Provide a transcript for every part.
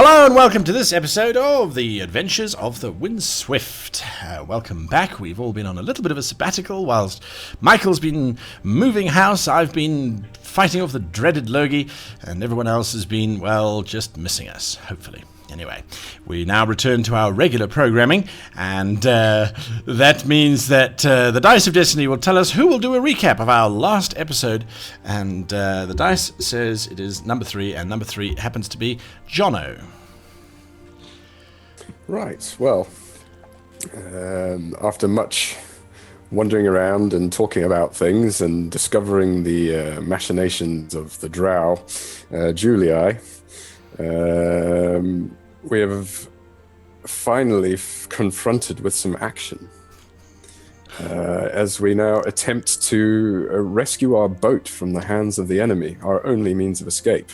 Hello and welcome to this episode of the Adventures of the Windswift. Welcome back. We've all been on a little bit of a sabbatical whilst Michael's been moving house. I've been fighting off the dreaded Logie, and everyone else has been, well, just missing us, hopefully. Anyway, we now return to our regular programming, and that means that the Dice of Destiny will tell us who will do a recap of our last episode, and the dice says it is number 3, and number 3 happens to be Jono. Right, well, after much wandering around and talking about things and discovering the machinations of the drow, Julii, we have finally confronted with some action as we now attempt to rescue our boat from the hands of the enemy, our only means of escape.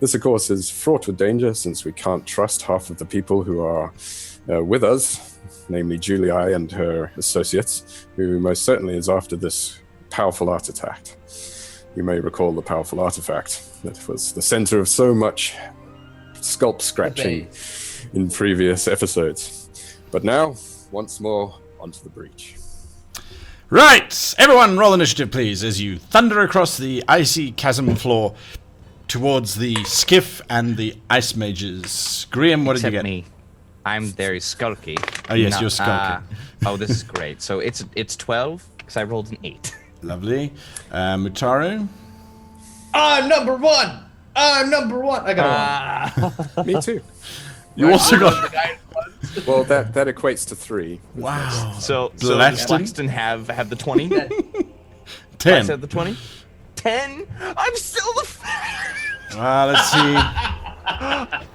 This, of course, is fraught with danger since we can't trust half of the people who are with us, namely Julii and her associates, who most certainly is after this powerful artifact. You may recall the powerful artifact that was the center of so much scalp scratching in previous episodes. But now, once more, onto the breach. Right! Everyone roll initiative, please, as you thunder across the icy chasm floor towards the skiff and the ice mages. Graham, what did you get? Me. I'm very skulky. Oh, yes, you're skulking. Oh, this is great. So it's 12, because I rolled an 8. Lovely. Mutaru? Number one! Number one! I got Me too. You also got... Well, that equates to 3. Wow. So Blackston? does Blackston have the 20? 10. I said the 20? 10? I'm still the... Let's see.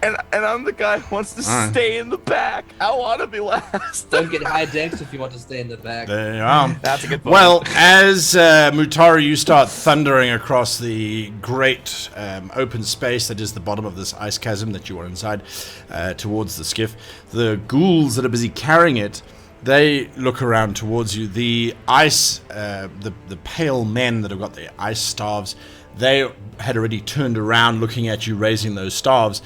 and I'm the guy who wants to stay in the back. I want to be last. Don't get high decks if you want to stay in the back. There you are. That's a good point. Well, as Mutaru, you start thundering across the great open space that is the bottom of this ice chasm that you are inside towards the skiff. The ghouls that are busy carrying it, they look around towards you. The ice, the pale men that have got the ice staves, they had already turned around looking at you raising those staves.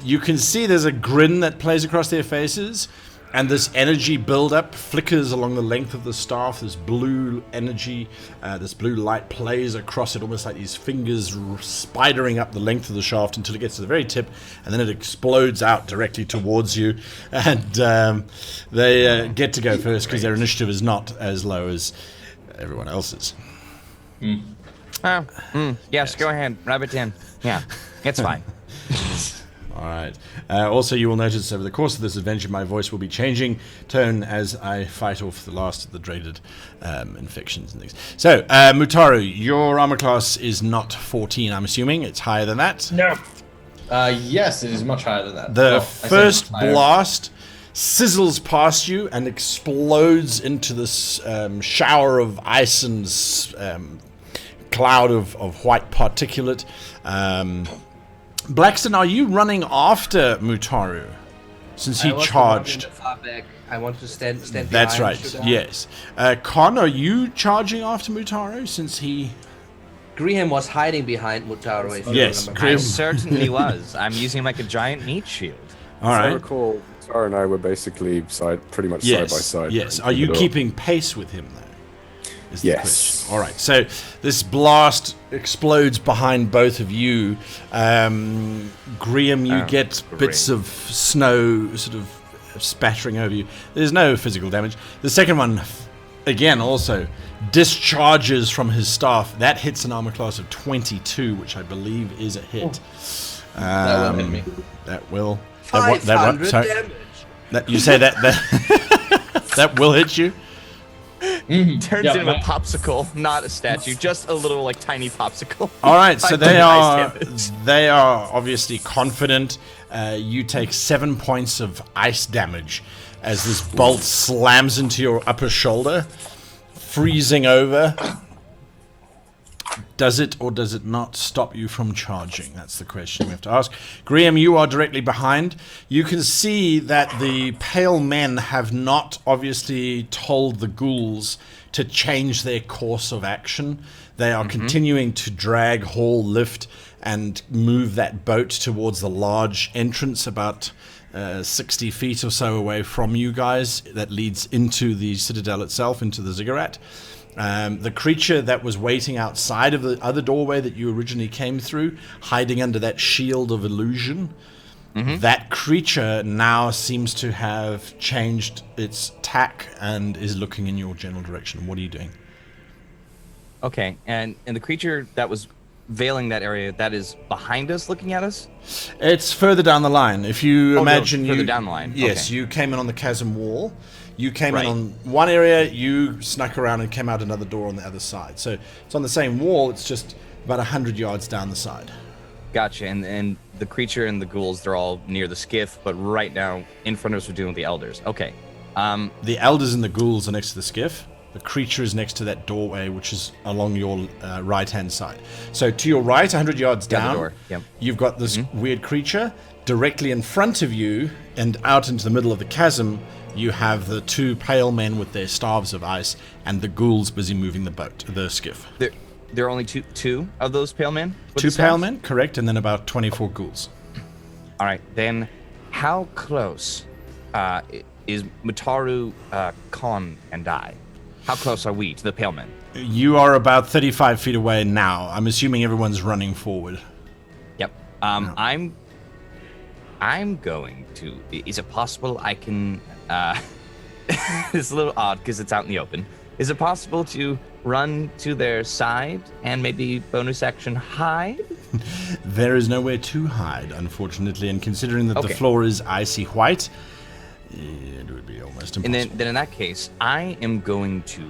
You can see there's a grin that plays across their faces, and this energy build-up flickers along the length of the staff. This blue energy, this blue light plays across it, almost like these fingers spidering up the length of the shaft until it gets to the very tip, and then it explodes out directly towards you. And they get to go first because their initiative is not as low as everyone else's. Yes, go ahead. Rub it in. Yeah, it's fine. All right. Also, you will notice over the course of this adventure, my voice will be changing tone as I fight off the last of the dreaded infections and things. So, Mutaru, your armor class is not 14, I'm assuming. It's higher than that? No. Yes, it is much higher than that. The first blast sizzles past you and explodes into this shower of ice and cloud of white particulate. Blackston, are you running after Mutaru since he charged? I want to stand behind. That's right, yes. Con, are you charging after Mutaru since he... Graham was hiding behind Mutaru, if you Yes, remember. Graham. I certainly was. I'm using like a giant meat shield. All As I right. recall, Tara and I were basically pretty much Yes, side by side. yes. Are you keeping pace with him, though? Is the Yes. question. All right. So this blast explodes behind both of you. Graham, you get bits of snow sort of spattering over you. There's no physical damage. The second one, again, also discharges from his staff. That hits an armor class of 22, which I believe is a hit. That will hit me. That will. 500 damage. You say that that will hit you? Turns into a popsicle, not a statue, just a little like tiny popsicle. All right, so Ice damage. they are obviously confident. You take 7 points of ice damage as this bolt slams into your upper shoulder, freezing over. Does it or does it not stop you from charging? That's the question we have to ask. Graham, you are directly behind. You can see that the pale men have not obviously told the ghouls to change their course of action. They are continuing to drag, haul, lift, and move that boat towards the large entrance about 60 feet or so away from you guys that leads into the citadel itself, into the ziggurat. The creature that was waiting outside of the other doorway that you originally came through, hiding under that shield of illusion, that creature now seems to have changed its tack and is looking in your general direction. What are you doing? Okay, and the creature that was veiling that area, that is behind us, looking at us? It's further down the line. If you imagine further down the line. Yes, okay. You came in on the chasm wall. You came Right. in on one area, you snuck around and came out another door on the other side. So it's on the same wall, it's just about 100 yards down the side. Gotcha, and the creature and the ghouls, they're all near the skiff, but right now, in front of us, we're dealing with the elders. Okay. The elders and the ghouls are next to the skiff. The creature is next to that doorway, which is along your right-hand side. So to your right, 100 yards Down the down, door, yep. You've got this weird creature. Directly in front of you and out into the middle of the chasm, you have the two pale men with their staves of ice and the ghouls busy moving the skiff. There are only two of those pale men? with Two the pale staffs? men, correct, and then about 24 ghouls. All right, then how close is Mutaru, Khan, and I? How close are we to the pale men? You are about 35 feet away now. I'm assuming everyone's running forward. Yep. I'm going to... Is it possible I can... it's a little odd because it's out in the open. Is it possible to run to their side and maybe bonus action hide? There is nowhere to hide, unfortunately, and considering that the Okay. floor is icy white, it would be almost impossible. And then in that case, I'm going to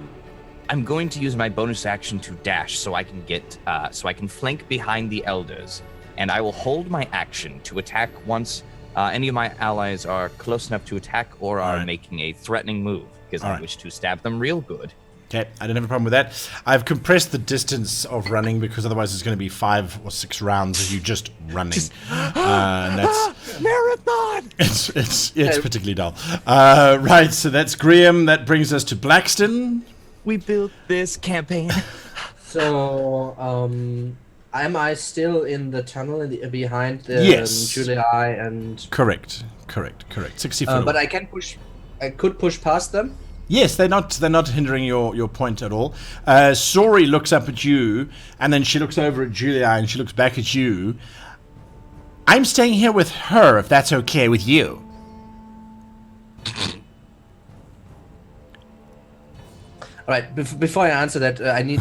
use my bonus action to dash so I can get so I can flank behind the elders, and I will hold my action to attack once any of my allies are close enough to attack or are right. making a threatening move, because I right. wish to stab them real good. Okay, I don't have a problem with that. I've compressed the distance of running because otherwise it's going to be 5 or 6 rounds of you just running. And that's Marathon! it's particularly dull. Right, so that's Graham. That brings us to Blackston. We built this campaign. So, am I still in the tunnel behind the Yes. Julia and? Correct. 60 foot. But away. I could push past them. Yes, they're not hindering your point at all. Sori looks up at you, and then she looks over at Julia, and she looks back at you. I'm staying here with her, if that's okay with you. All right. Before I answer that, I need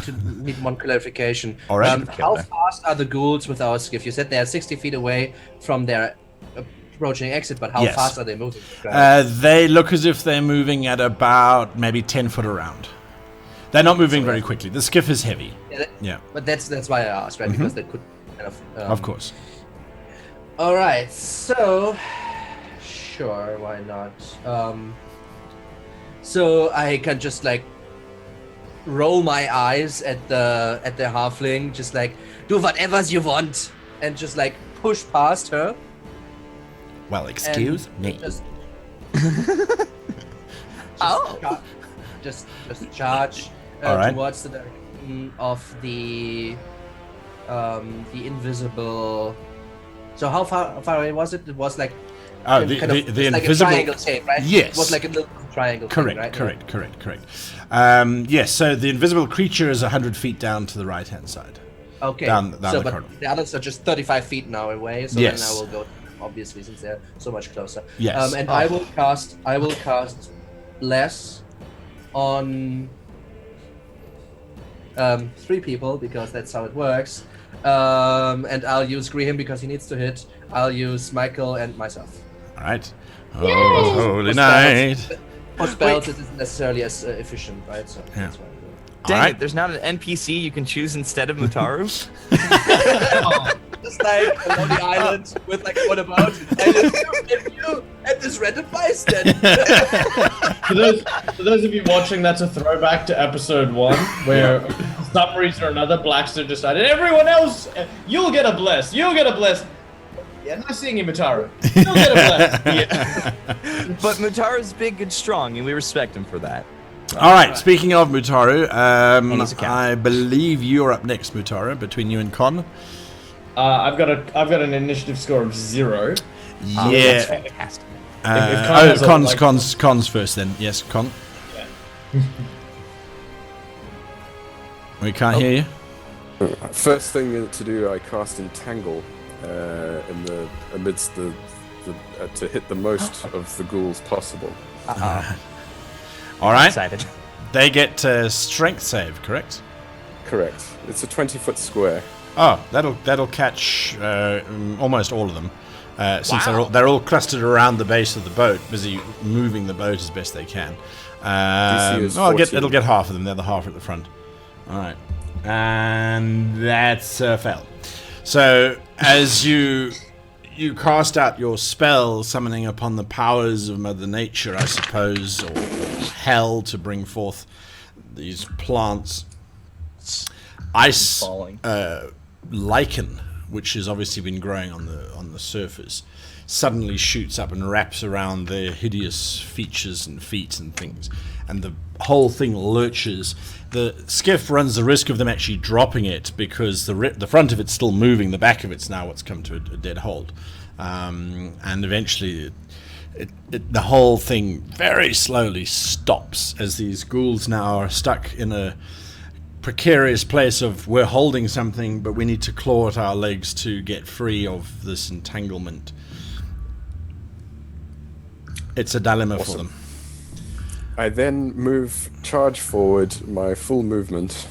one clarification. All right. How fast are the ghouls with our skiff? You said they are 60 feet away from their approaching exit, but how Yes. fast are they moving? They look as if they're moving at about maybe 10 foot around. They're not moving very quickly. The skiff is heavy. Yeah. But that's why I asked, right? Because they could kind of. Of course. All right. So, sure, why not? So I can just like roll my eyes at the halfling, just like do whatever you want, and just like push past her. Well, excuse me. Just, Oh. just charge All right. towards the direction of the invisible. So how far away was it? It was like Oh, kind of- the it's like a invisible triangle shape, right? Yes. It was like a little triangle. Correct, thing, right? correct. Yes, so the invisible creature is 100 feet down to the right-hand side. Okay. Down so, the but corridor. the others are just 35 feet now away. So Yes. then I will go, obviously, since they're so much closer. Yes. And I will cast Bless on 3 people because that's how it works. And I'll use Graham because he needs to hit. I'll use Michael and myself. All right. Oh, holy night. For spells, it isn't necessarily as efficient, right? So that's why. Dang All right. it, there's not an NPC you can choose instead of Mutaru? Just like a lonely island with like what about and you and this random bystander. For those of you watching, that's a throwback to episode 1, where for some reason or another, Blackstone decided everyone else, you'll get a bless. Yeah, nice seeing you, Mutaru. You'll get a bless. Yeah. But Mutaru's big and strong, and we respect him for that. All right, speaking of Mutaru, he's a cat. I believe you're up next, Mutaru, between you and Con. I've got an initiative score of 0. Yeah. Fantastic. If Con has a, Cons first then. Yes, Con. Yeah. We can't hear you. First thing to do, I cast Entangle amidst the to hit the most of the ghouls possible. All right. Excited. They get strength save, correct? Correct. It's a 20-foot square. Oh, that'll catch almost all of them, since they're all clustered around the base of the boat, busy moving the boat as best they can. DC is It'll get half of them. They're the half at the front. All right, and that's fail. So as you cast out your spell, summoning upon the powers of Mother Nature, I suppose, or hell, to bring forth these plants. Ice lichen, which has obviously been growing on the surface, suddenly shoots up and wraps around their hideous features and feet and things, and the whole thing lurches. The skiff runs the risk of them actually dropping it because the front of it's still moving, the back of it's now what's come to a dead halt, and eventually the whole thing very slowly stops as these ghouls now are stuck in a precarious place of, we're holding something but we need to claw at our legs to get free of this entanglement. It's a dilemma for them. I then charge forward my full movement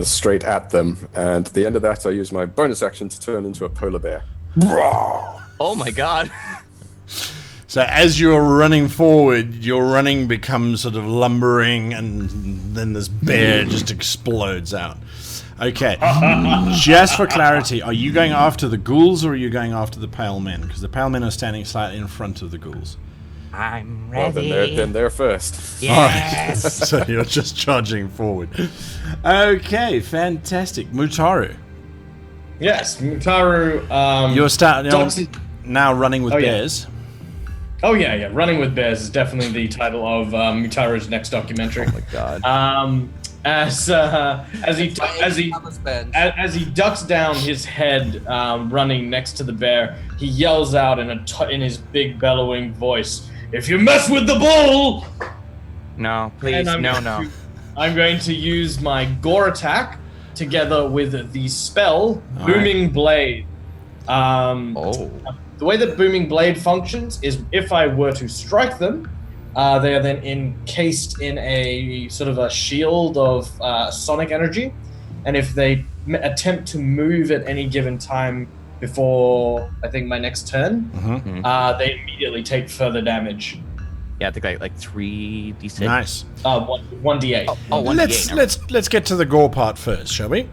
straight at them, and at the end of that I use my bonus action to turn into a polar bear. Oh my god. So as you're running forward, your running becomes sort of lumbering, and then this bear just explodes out. Okay, just for clarity, are you going after the ghouls or are you going after the pale men? Because the pale men are standing slightly in front of the ghouls. I'm Well, ready. then they're first. Yes. All right, so you're just charging forward. Okay, fantastic. Mutaru, Yes, Mutaru. you're now running with Oh, yeah. bears. Oh yeah. Running with Bears is definitely the title of Mutaru's next documentary. Oh my god. As he ducks down his head, running next to the bear, he yells out in his big bellowing voice, "If you mess with the bull!" No, please, And no. I'm going to use my gore attack together with the spell Booming Blade. The way that Booming Blade functions is if I were to strike them, they are then encased in a sort of a shield of sonic energy, and if they attempt to move at any given time before, I think, my next turn, they immediately take further damage. Yeah, I think like 3d6. Nice. 1d8. Oh, 1d8. Let's get to the gore part first, shall we?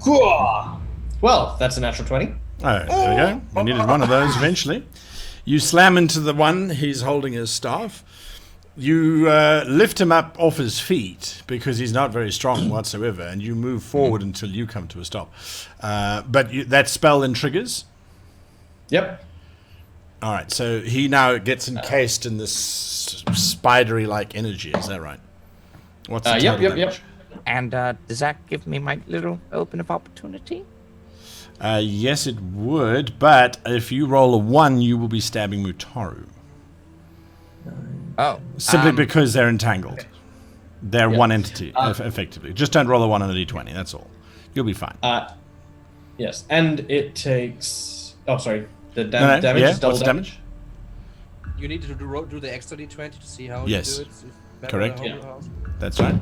Well, that's a natural 20. Oh, there we go. We needed one of those eventually. You slam into the one, he's holding his staff. You lift him up off his feet because he's not very strong whatsoever, and you move forward until you come to a stop. But that spell then triggers? Yep. All right, so he now gets encased in this spidery-like energy, is that right? What's the total damage? And does that give me my little open of opportunity? Yes, it would, but if you roll a 1, you will be stabbing Mutaru. Oh. Simply because they're entangled. They're one entity, effectively. Just don't roll a 1 on a d20, that's all. You'll be fine. Yes, and it takes... Oh, sorry. The No, damage yeah, is double what's the damage. You need to do the extra d20 to see how Yes. you do it. Correct. Yeah. That's right.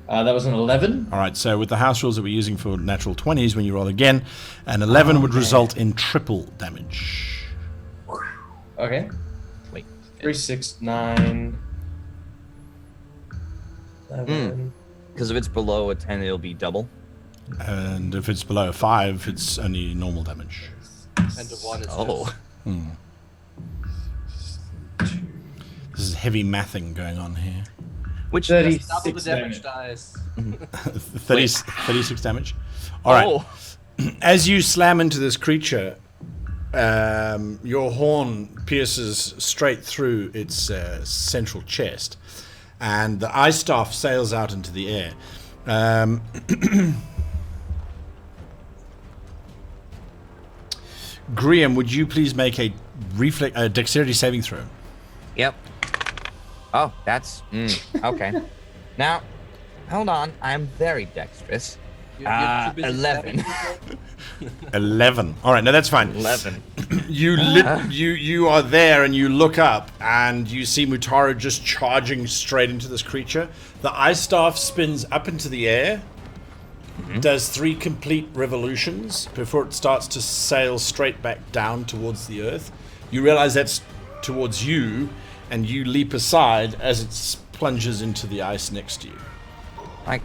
That was an 11. All right, so with the house rules that we're using for natural 20s, when you roll again, an 11 would result in triple damage. Okay. Wait. 3, 6, 9... 11... Because if it's below a 10, it'll be double. And if it's below a 5, it's only normal damage. And the 1 is Oh. This is heavy mathing going on here. Which 36 double the damage damage. dice. 36 damage. All right. As you slam into this creature, your horn pierces straight through its central chest, and the ice staff sails out into the air. Graham, would you please make a dexterity saving throw? Yep. Oh, that's okay. Now, hold on. I'm very dexterous. You're too busy 11. stabbing 11. All right, no, that's fine. 11. You are there, and you look up, and you see Mutaro just charging straight into this creature. The ice staff spins up into the air, does 3 complete revolutions before it starts to sail straight back down towards the earth. You realize that's towards you, and you leap aside as it plunges into the ice next to you. Like,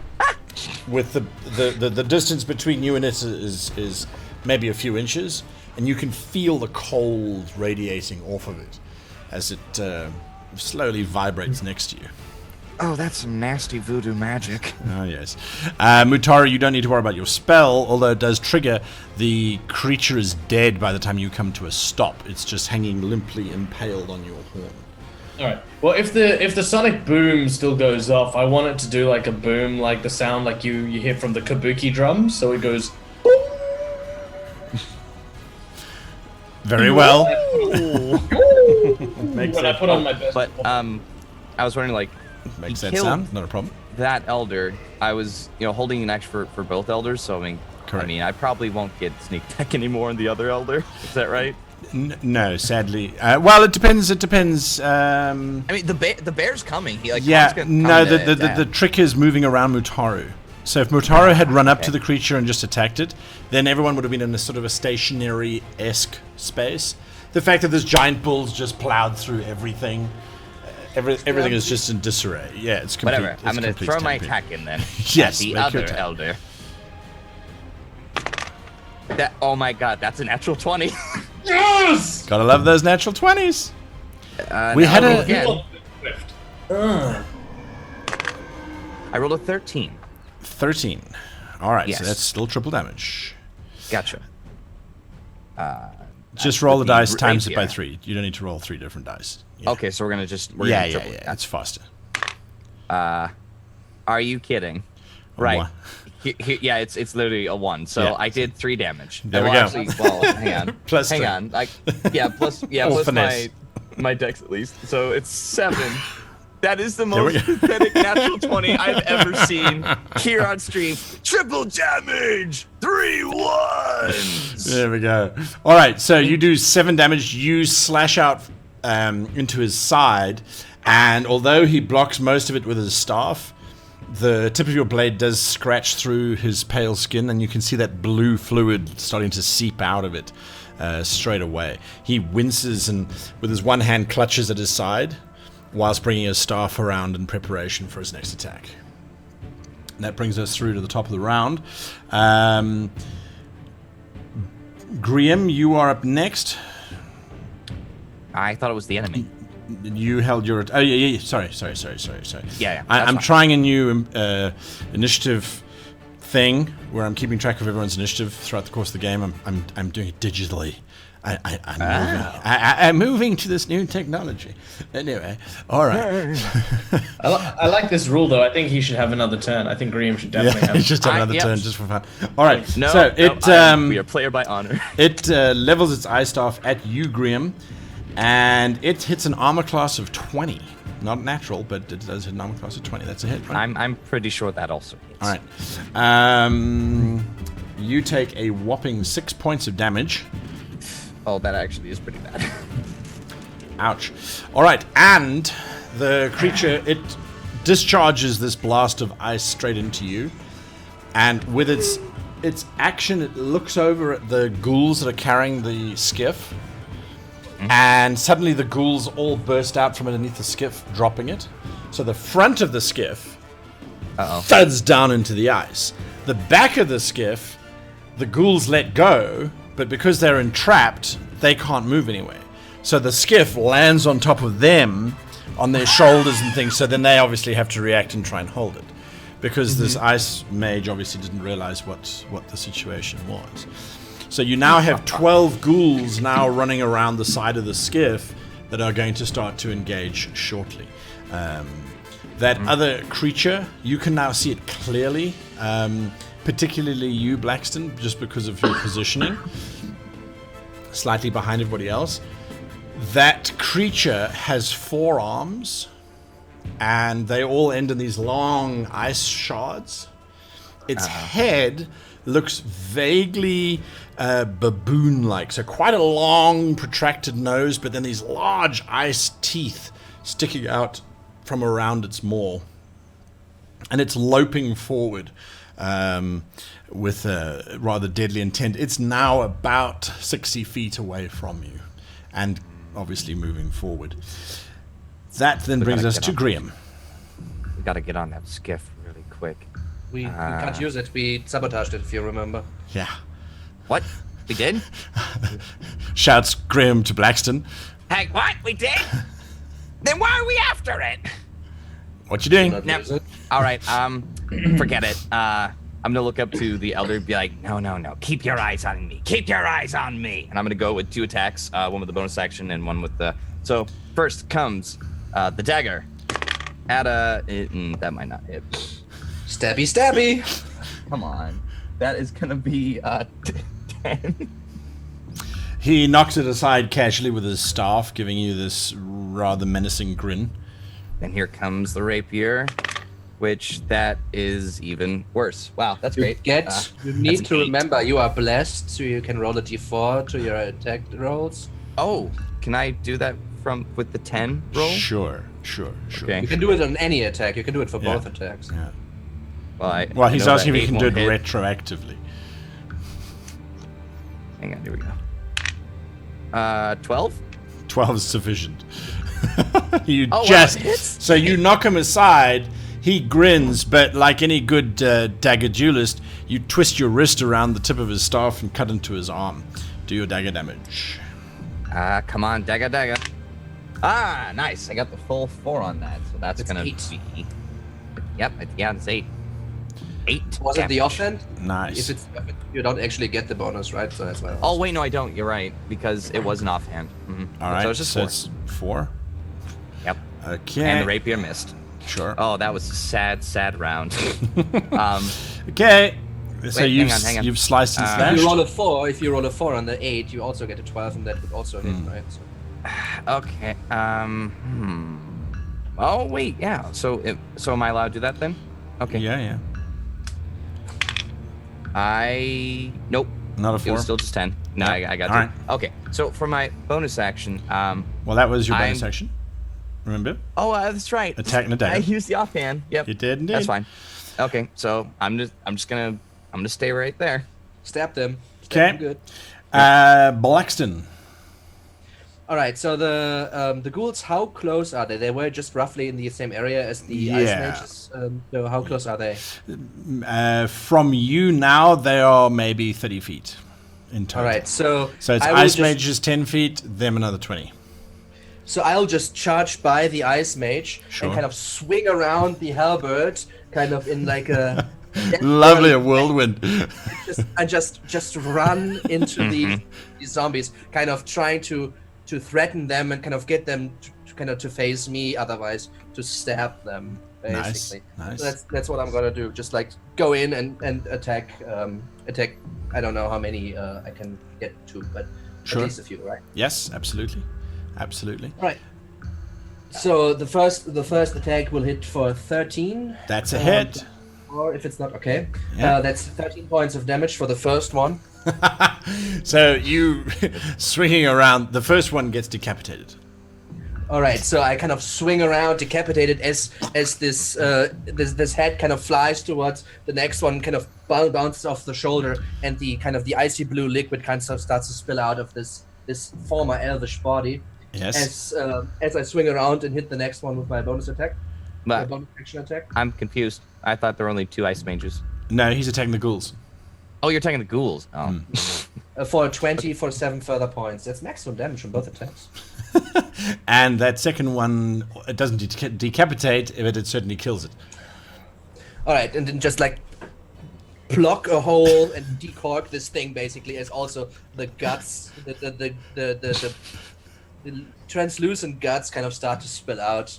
With the distance between you and it is maybe a few inches, and you can feel the cold radiating off of it as it slowly vibrates next to you. oh, that's some nasty voodoo magic. Oh, yes. Mutaro, you don't need to worry about your spell, although it does trigger. The creature is dead by the time you come to a stop. It's just hanging limply impaled on your horn. All right. Well, if the sonic boom still goes off, I want it to do like a boom, like the sound like you hear from the kabuki drum. So it goes. Boom. Very well. When I put on my best. But I was wondering, like, Makes he that killed sound, not a problem. that elder. I was, holding an axe for both elders. So Correct. I probably won't get sneak attack anymore on the other elder. Is that right? No, sadly. Well, it depends. It depends. The bear's coming. He Yeah, Tom's gonna no. come to attack. The trick is moving around Mutaro. So if Mutaro had run up to the creature and just attacked it, then everyone would have been in a sort of a stationary-esque space. The fact that this giant bull's just plowed through everything, everything is just in disarray. Yeah, it's complete. Whatever. I'm gonna throw my attack in then. Yes, At the make your other attack. elder. Oh my god, that's a natural 20. Yes! Gotta love those natural 20s. We no, had I rolled a- again. Ugh. I rolled a 13. 13. All right, Yes. so that's still triple damage. Gotcha. Just roll the with dice, the times it by rapier. 3. You don't need to roll 3 different dice. Yeah. Okay, so we're gonna Yeah, triple it. it's faster. Are you kidding? Right. What? Yeah, it's literally a 1. So Yeah. I did 3 damage. There we Well, go. Actually, well, hang on. Plus hang 3. on. Plus All finesse. my dex at least. So it's 7. That is the we most go. pathetic natural 20 I've ever seen here on stream. Triple damage! 3 1s! There we go. All right, so you do 7 damage. You slash out into his side, and although he blocks most of it with his staff, the tip of your blade does scratch through his pale skin, and you can see that blue fluid starting to seep out of it straight away. He winces and, with his one hand, clutches at his side, whilst bringing his staff around in preparation for his next attack. And that brings us through to the top of the round. Graham, you are up next. I thought it was the enemy. You held your... Oh, yeah. Sorry. Yeah, I'm that's trying a new initiative thing where I'm keeping track of everyone's initiative throughout the course of the game. I'm doing it digitally. I'm moving to this new technology. Anyway, all right. I like this rule though. I think he should have another turn. I think Graham should definitely Yeah, have. just have another Yep. turn just for fun. All right. No, so we are player by honor. it levels its eye staff at you, Graham, and it hits an armor class of 20. Not natural, but it does hit an armor class of 20. That's a hit, right? I'm pretty sure that also hits. All right. You take a whopping 6 points of damage. Oh, that actually is pretty bad. Ouch. All right, and the creature, it discharges this blast of ice straight into you, and with its action, it looks over at the ghouls that are carrying the skiff, and suddenly the ghouls all burst out from underneath the skiff, dropping it. So the front of the skiff thuds down into the ice. The back of the skiff, the ghouls let go, but because they're entrapped, they can't move anywhere. So the skiff lands on top of them, on their shoulders and things, so then they obviously have to react and try and hold it. Because this ice mage obviously didn't realize what the situation was. So you now have 12 ghouls now running around the side of the skiff that are going to start to engage shortly. That other creature, you can now see it clearly, particularly you, Blackston, just because of your positioning. slightly behind everybody else. That creature has 4 arms, and they all end in these long ice shards. Its head looks vaguely baboon-like, so quite a long, protracted nose, but then these large ice teeth sticking out from around its maw. And it's loping forward with a rather deadly intent. It's now about 60 feet away from you, and obviously moving forward. That then brings us to Graham. We gotta get on that skiff really quick. We can't use it. We sabotaged it, if you remember. Yeah. What? We did? Shouts Graham to Blackston. Hey, what? We did? Then why are we after it? What you doing? No. All right. Forget it. I'm gonna look up to the elder and be like, no. Keep your eyes on me. Keep your eyes on me. And I'm gonna go with 2 attacks, one with the bonus action and one with the. So first comes the dagger. At a. That might not hit. Stabby. Come on. That is gonna be 10. He knocks it aside casually with his staff, giving you this rather menacing grin. Then here comes the rapier, which that is even worse. Wow, that's great. You need to remember you are blessed, so you can roll a d4 to your attack rolls. Oh, can I do that with the 10 roll? Sure. Okay. You can do it on any attack. You can do it for both attacks. Yeah. Well, He's know asking that if you can 8 do it won't hit. retroactively. Hang on, here we go. 12? 12 is sufficient. Hits? So you knock him aside, he grins, but like any good dagger duelist, you twist your wrist around the tip of his staff and cut into his arm. Do your dagger damage. Come on, dagger. Ah, nice. I got the full 4 on that, so that's It's gonna 8. be. Yep, it's 8. 8. Was it the offhand? Nice. If it's you don't actually get the bonus, right? So that's why. Oh, wait, no, I don't. You're right, because it was an offhand. Mm-hmm. All right, So it's just 4. it's 4. Yep. Okay. And the rapier missed. Sure. Oh, that was a sad round. Okay. So Wait, hang on. you've sliced and If slashed. you roll a 4 on the 8, you also get a 12, and that would also hit, right? So. Okay. Oh, wait, yeah. So am I allowed to do that then? Okay. Yeah. Nope. Not a It 4. was still just 10. No, Yep. I got All to. right. Okay. So for my bonus action, Well, that was your bonus action. Remember? that's right. Attack and a dagger. I used the offhand. Yep. You did indeed. That's fine. Okay. So I'm just gonna stay right there. Stab them. Okay. Good. Blackston. All right. So the ghouls, how close are they? They were just roughly in the same area as the ice Yeah. mages. So how close are they? From you now, they are maybe 30 feet in total. All right. So So it's I will ice just- mages 10 feet, them another 20. So I'll just charge by the ice mage Sure. and kind of swing around the halberd, kind of in like a Lovely, a whirlwind. just run into these zombies, kind of trying to threaten them and kind of get them to face me, otherwise to stab them, basically. Nice. So that's what I'm gonna do. Just like go in and attack. I don't know how many I can get to, but Sure. at least a few, right? Yes, absolutely. Right. So the first attack will hit for 13. That's a hit. Or if it's not okay, Yeah. that's 13 points of damage for the first one. So you swinging around, the first one gets decapitated. All right, so I kind of swing around, decapitated as this head kind of flies towards the next one, kind of bounces off the shoulder, and the icy blue liquid kind of starts to spill out of this former elvish body. Yes. As I swing around and hit the next one with my bonus attack, my But bonus action attack. I'm confused. I thought there were only 2 ice mages. No, he's attacking the ghouls. Oh, you're attacking the ghouls. Oh. For 20 for 7 further points. That's maximum damage on both attacks. And that second one, it doesn't decapitate, but it certainly kills it. All right, and then just like block a hole and decork this thing basically, as also the guts, the translucent guts kind of start to spill out.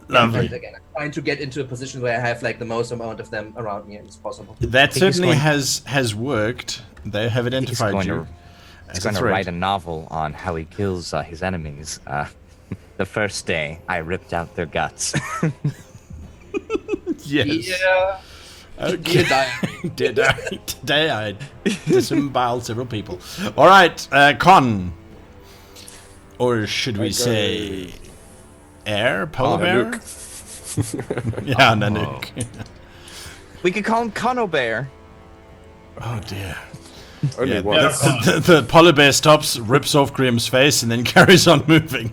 Lovely. And again, I'm trying to get into a position where I have like the most amount of them around me as possible. That think he's certainly going- has worked. They have identified going you. He's going to write a novel on how he kills his enemies. The first day, I ripped out their guts. Yes. Yeah. Okay. Dear diary. Today I disemboweled several people. All right, Con. Or should we say Air? Polar bear? Yeah, Nanook. We could call him Cono Bear. Oh, dear. Only one. The polar bear stops, rips off Graham's face, and then carries on moving.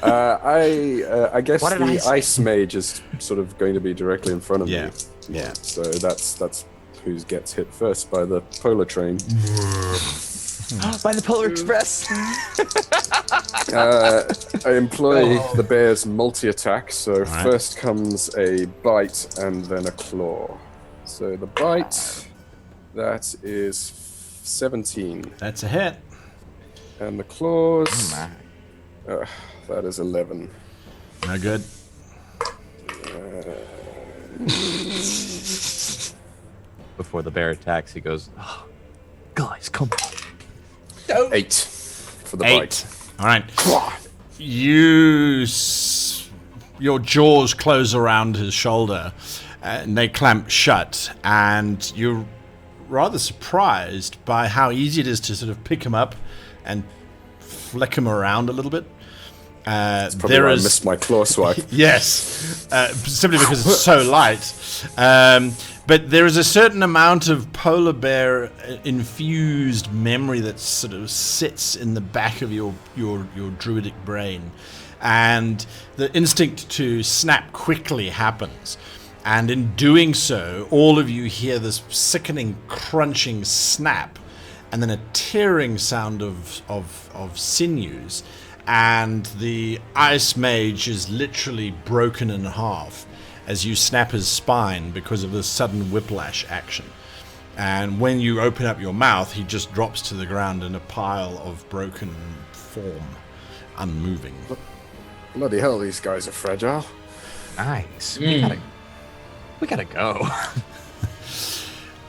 I guess What did I the say? ice mage is sort of going to be directly in front of Yeah. me. Yeah. So that's who gets hit first by the polar train. By the Polar Express. I employ the bear's multi-attack, so right. first comes a bite and then a claw. So the bite, that is 17. That's a hit. And the claws, that is 11. No good. Before the bear attacks, he goes, oh, guys, come on. 8 for the 8. bite. All right. Your jaws close around his shoulder, and they clamp shut, and you're rather surprised by how easy it is to sort of pick him up and flick him around a little bit. Probably why I missed my claw swipe. Yes, simply because it's so light. But there is a certain amount of polar bear infused memory that sort of sits in the back of your druidic brain, and the instinct to snap quickly happens. And in doing so, all of you hear this sickening, crunching snap, and then a tearing sound of sinews, and the ice mage is literally broken in half as you snap his spine because of this sudden whiplash action. And when you open up your mouth, he just drops to the ground in a pile of broken form, unmoving. Bloody hell, these guys are fragile. Nice. We gotta go.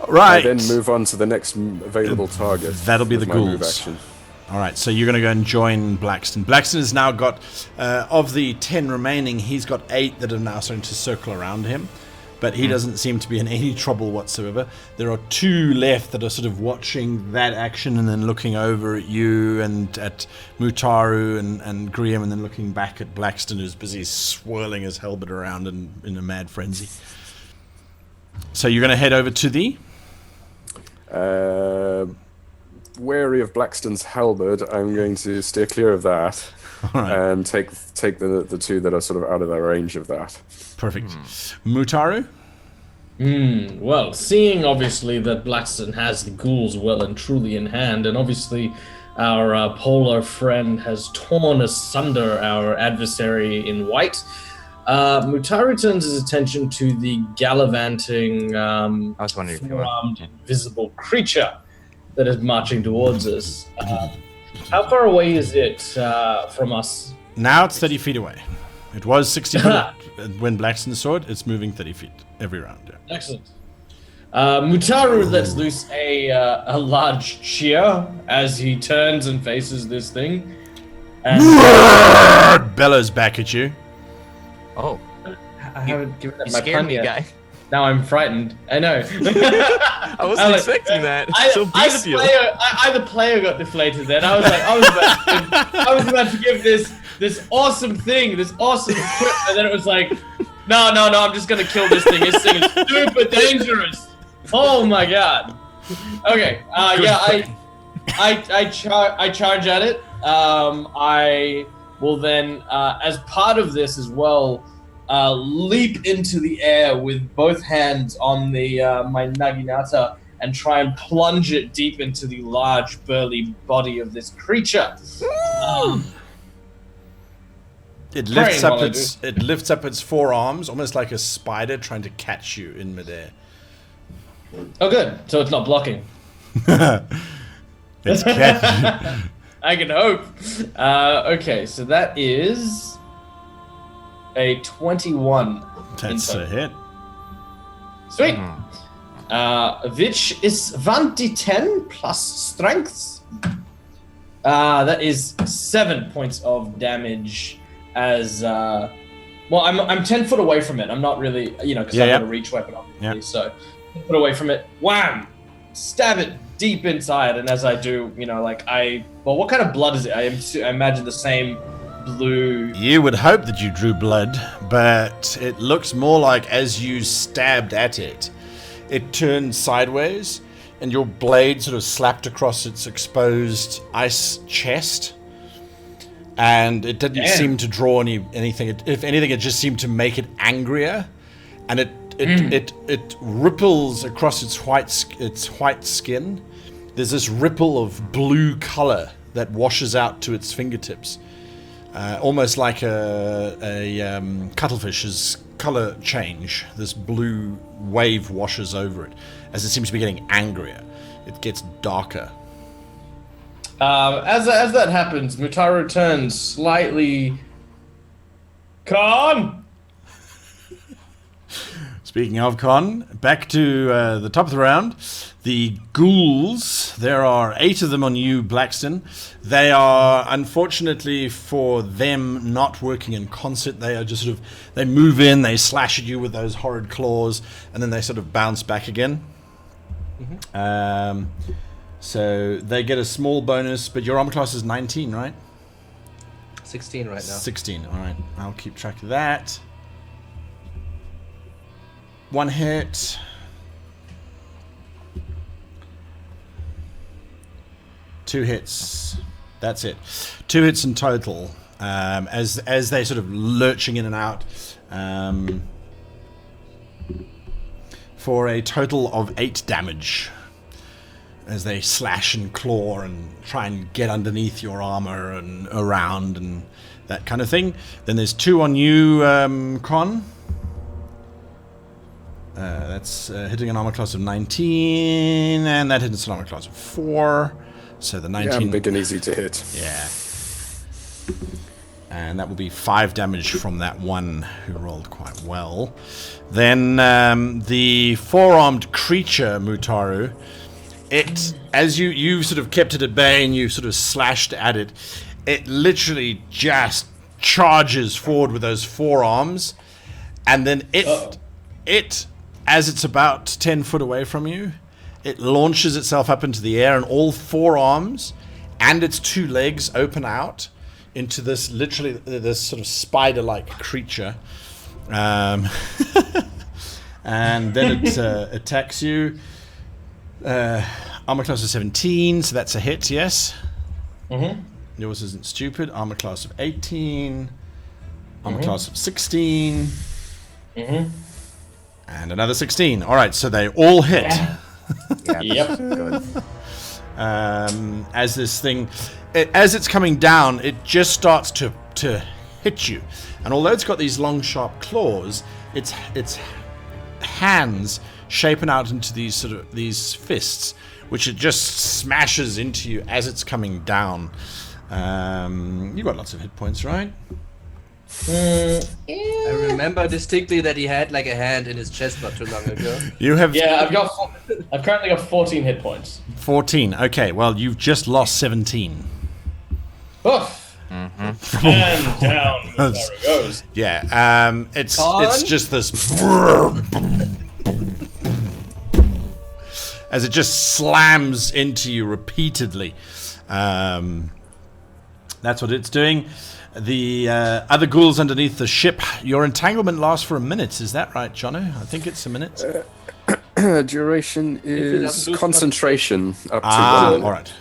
Right. I then move on to the next available target. That'll be with the my move ghouls. action. All right, so you're going to go and join Blackston. Blackston has now got, of the 10 remaining, he's got 8 that are now starting to circle around him. But he doesn't seem to be in any trouble whatsoever. There are 2 left that are sort of watching that action and then looking over at you and at Mutaru and Graham, and then looking back at Blackston, who's busy swirling his halberd around in a mad frenzy. So you're going to head over to the... Wary of Blackston's halberd, I'm going to steer clear of that. All right. And take the 2 that are sort of out of the range of that. Perfect. Mutaru? Well, seeing obviously that Blackston has the ghouls well and truly in hand, and obviously our polar friend has torn asunder our adversary in white, Mutaru turns his attention to the gallivanting, I was wondering if you were. four-armed, invisible creature that is marching towards us. How far away is it from us? Now it's 30 feet away. It was 60 feet when Blackston saw it. It's moving 30 feet every round. Yeah. Excellent. Mutaru lets loose a large cheer as he turns and faces this thing. And Bellows back at you. Oh, I haven't given that you my scared pun me, yet. guy. Now I'm frightened. I know. I wasn't expecting that. So bestial. Either player got deflated then. I was about to give this awesome thing, this awesome equip, and then it was like, no, I'm just gonna kill this thing. This thing is super dangerous. Oh my god. Okay. I charge at it. I will then, as part of this as well, leap into the air with both hands on the my naginata and try and plunge it deep into the large, burly body of this creature. It lifts up its forearms, almost like a spider trying to catch you in midair. Oh, good. So it's not blocking. It's catching. I can hope. Okay, so that is a 21. That's a hit. Sweet. which is 1d10 plus strength. That is 7 points of damage as... well, I'm 10 foot away from it. I'm not really, because I've got a reach weapon, obviously. So 10 foot away from it. Wham! Stab it deep inside. And as I do, well, what kind of blood is it? I imagine the same blue. You would hope that you drew blood, but it looks more like as you stabbed at it, it turned sideways, and your blade sort of slapped across its exposed ice chest. And it didn't seem to draw anything. If anything, it just seemed to make it angrier, and it ripples across its white skin. There's this ripple of blue color that washes out to its fingertips, almost like a cuttlefish's color change. This blue wave washes over it as it seems to be getting angrier. It gets darker. As that happens, Mutaru turns slightly... Con! Speaking of Con, back to the top of the round. The ghouls, there are 8 of them on you, Blackston. They are, unfortunately for them, not working in concert. They are just sort of, they move in, they slash at you with those horrid claws, and then they sort of bounce back again. Mm-hmm. So they get a small bonus, but your armor class is 19, right? 16 right now. 16, alright. I'll keep track of that. 1 hit. 2 hits. That's it. 2 hits in total. As they sort of lurching in and out. For a total of 8 damage. As they slash and claw and try and get underneath your armor and around and that kind of thing. Then there's 2 on you, Con. That's hitting an armor class of 19, and that hits an armor class of 4. So the 19... Yeah, big and easy to hit. Yeah. And that will be 5 damage from that one who rolled quite well. Then the 4-armed creature, Mutaru... as you sort of kept it at bay and you sort of slashed at it, it literally just charges forward with those 4 arms, and then it, as it's about 10 foot away from you, it launches itself up into the air, and all 4 arms and its 2 legs open out into this sort of spider-like creature, and then it attacks you. Armor class of 17, so that's a hit, yes? Mm-hmm. Yours isn't stupid. Armor class of 18. Armor class of 16. Mm-hmm. And another 16. Alright, so they all hit. Yeah, Yep. good. As this thing... as it's coming down, it just starts to hit you. And although it's got these long, sharp claws, its hands... shapen out into these fists, which it just smashes into you as it's coming down. You got lots of hit points, right? I remember distinctly that he had like a hand in his chest not too long ago. You have... Yeah, I've currently got 14 hit points. 14. Okay, well, you've just lost 17. Oof. Mm-hmm. And down. There it goes. Yeah, it's just this... as it just slams into you repeatedly. That's what it's doing. The other ghouls underneath the ship, your entanglement lasts for a minute. Is that right, Jono? I think it's a minute. Duration is concentration up to 1 minute. All right.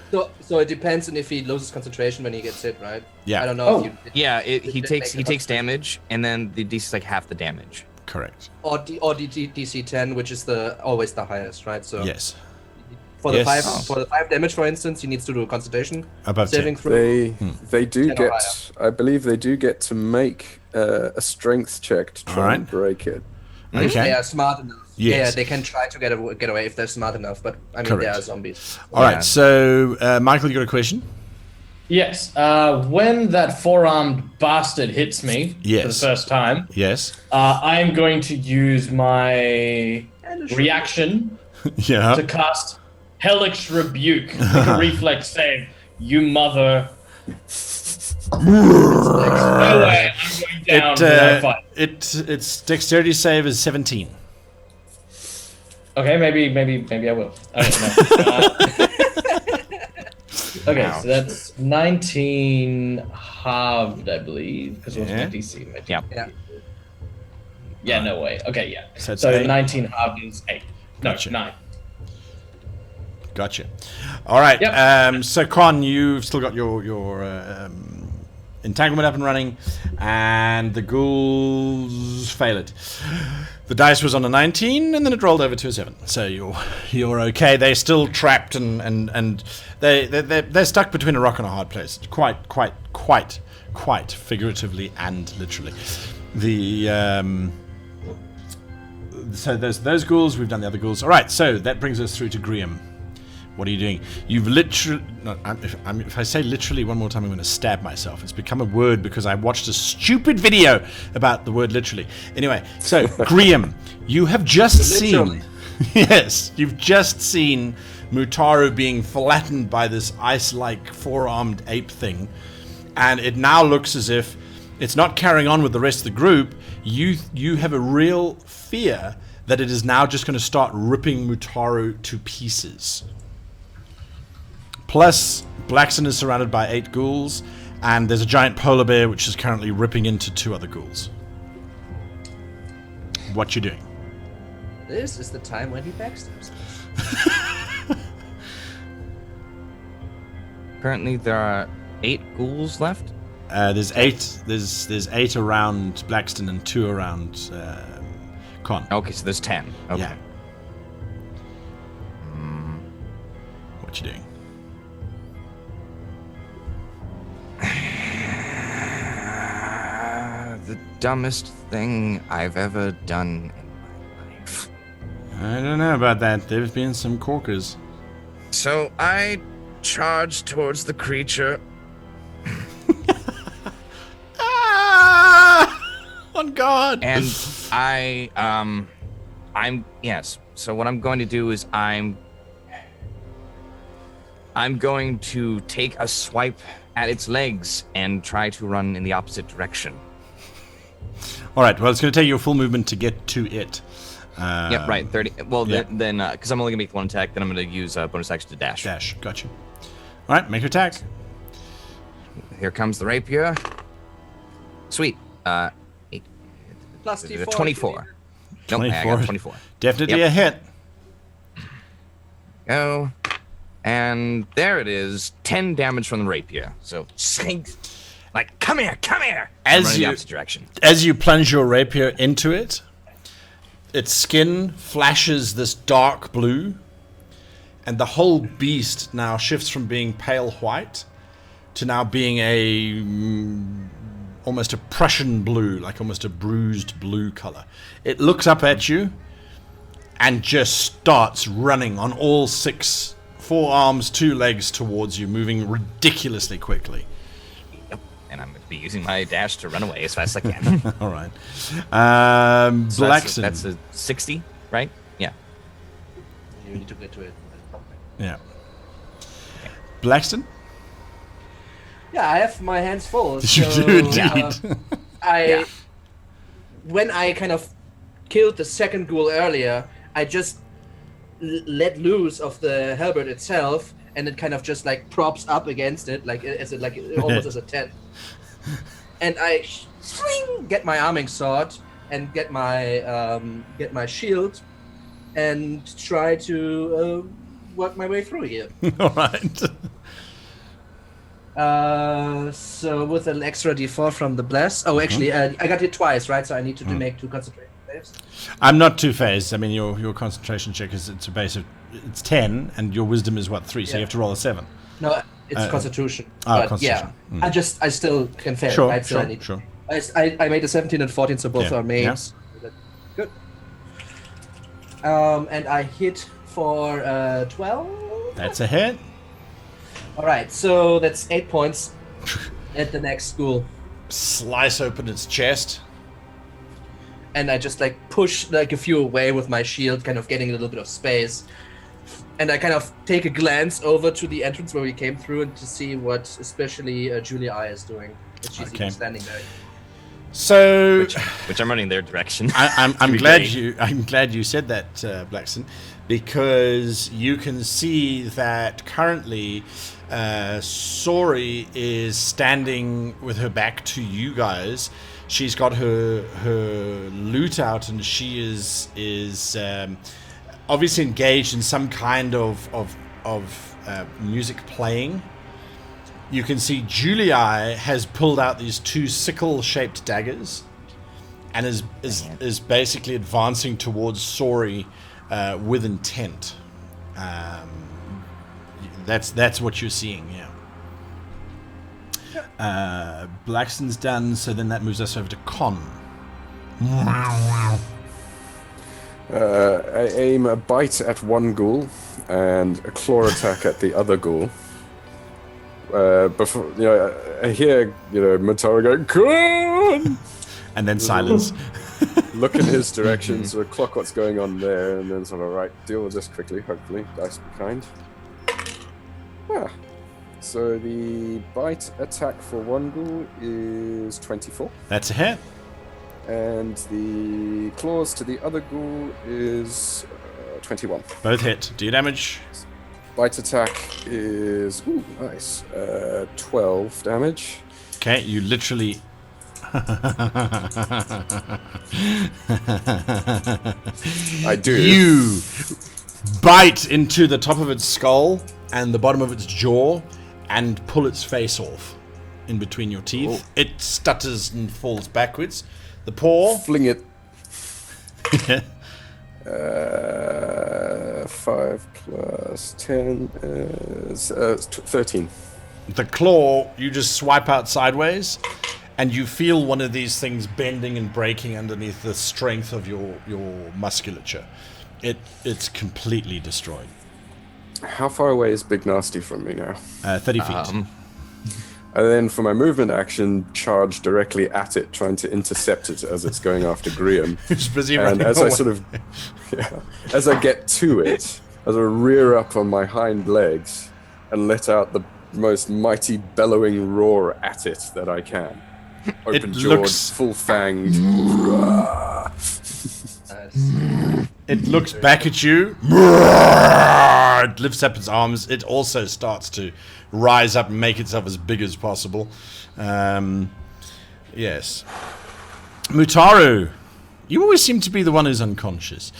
So it depends on if he loses concentration when he gets hit, right? Yeah. I don't know if you... Yeah, he takes damage, and then the DC is like half the damage. Correct. Or DC 10, which is always the highest, right? So Yes. For the 5 damage, for instance, he needs to do a concentration Above saving 10. throw. They do 10 or get, I believe they do get to make a strength check to try and break it. Okay. They are smart enough. Yes. Yeah, they can try to get away if they're smart enough, but I mean, they are zombies. All right, so Michael, you got a question? Yes. When that 4-armed bastard hits me for the first time, Yes. I'm going to use my reaction Yeah. to cast Hellish Rebuke. Make a reflex save. You mother. No way, I'm going down without fight. Its dexterity save is 17. Okay, maybe I will. I don't know. Okay, so that's 19 halved, I believe, because it was my DC. Right? Yeah. Yeah, no way. Okay, yeah. So it's So eight. 19 halved is 8. No, Gotcha. 9. Gotcha. All right. Yep. So Con, you've still got your entanglement up and running, and the ghouls fail it. The dice was on a 19, and then it rolled over to a 7. So you're okay. They're still trapped, and they're stuck between a rock and a hard place. Quite figuratively and literally. So there's those ghouls. We've done the other ghouls. All right. So that brings us through to Graham. What are you doing? You've literally... No, if I say literally one more time, I'm going to stab myself. It's become a word because I watched a stupid video about the word literally. Anyway, so, Graham, you have just seen... Yes, you've just seen Mutaru being flattened by this ice-like four-armed ape thing. And it now looks as if it's not carrying on with the rest of the group. You have a real fear that it is now just going to start ripping Mutaru to pieces. Plus, Blackson is surrounded by 8 ghouls, and there's a giant polar bear which is currently ripping into 2 other ghouls. What you doing? This is the time when he backstabs. Currently, there are 8 ghouls left. There's 8. There's 8 around Blackston and 2 around Con. Okay, so there's 10. Okay. Yeah. What you doing? The dumbest thing I've ever done in my life. I don't know about that. There's been some corkers. So I charged towards the creature. On guard. And yes. So what I'm going to do is I'm going to take a swipe at its legs and try to run in the opposite direction. All right. Well, it's going to take you a full movement to get to it. Yep, right. 30. Well, yeah. then, because I'm only going to make one attack, then I'm going to use a bonus action to dash. Dash. Gotcha. All right. Make your attack. Here comes the rapier. Sweet. 8. Plus D4. 24. Nope, I got 24. Definitely a hit. Go. And there it is. 10 damage from the rapier. So, like, come here. I'm running the opposite direction. As you plunge your rapier into it, its skin flashes this dark blue, and the whole beast now shifts from being pale white to now being almost a Prussian blue, like almost a bruised blue color. It looks up at you and just starts running on all 4 arms, 2 legs towards you, moving ridiculously quickly. Yep. And I'm going to be using my dash to run away as fast as I can. All right. So Blackson. that's a 60, right? Yeah. You need to get to it. Yeah. Blackston? Yeah, I have my hands full. You So, do indeed. When I kind of killed the second ghoul earlier, I just let loose of the halberd itself, and it kind of just like props up against it, almost as a tent. And I get my arming sword and get my shield, and try to work my way through here. All right. So with an extra D4 from the blast. Oh, actually, I got hit twice, right? So I need to make 2 concentration saves. I'm not too phased. I mean, your concentration check is it's a base of 10, and your wisdom is 3, so you have to roll a 7. No, it's Constitution. Oh, But Constitution. yeah, I still can fail, Sure, right? So I need. sure. I made a 17 and 14, so both Yeah, are mains. Good. And I hit for 12. That's a hit. All right, so that's 8 points at the next school. Slice open its chest. and I just like push like a few away with my shield, kind of getting a little bit of space. And I kind of take a glance over to the entrance where we came through and to see what especially Julia I is doing. If she's even standing there. So, which I'm running their direction. I'm glad you said that, Blackson, because you can see that currently Sori is standing with her back to you guys. She's got her loot out, and she is obviously engaged in some kind of music playing. You can see Julia has pulled out these 2 sickle-shaped daggers and is basically advancing towards Sori with intent. That's what you're seeing, yeah. Blackson's done, so then that moves us over to Con. I aim a bite at one ghoul and a claw attack at the other ghoul. Before I hear Motaro go, "Con!" And then silence. Look in his direction, sort of clock what's going on there, and then sort of deal with this quickly. Hopefully, dice be kind. So the bite attack for one ghoul is 24. That's a hit. And the claws to the other ghoul is 21. Both hit. Do your damage. Bite attack is nice. 12 damage. Okay, you literally. I do. You bite into the top of its skull and the bottom of its jaw, and pull its face off in between your teeth. Oh. It stutters and falls backwards. The paw. Fling it. 5 plus 10 is 13. The claw, you just swipe out sideways, and you feel one of these things bending and breaking underneath the strength of your musculature. It's completely destroyed. How far away is Big Nasty from me now? 30 feet. And then for my movement action, charge directly at it, trying to intercept it as it's going after Graham. It's busy and as away. As I get to it, as I rear up on my hind legs and let out the most mighty bellowing roar at it that I can. Open jawed, full fanged. It looks back at you. It lifts up its arms. It also starts to rise up and make itself as big as possible. Yes. Mutaru, you always seem to be the one who's unconscious.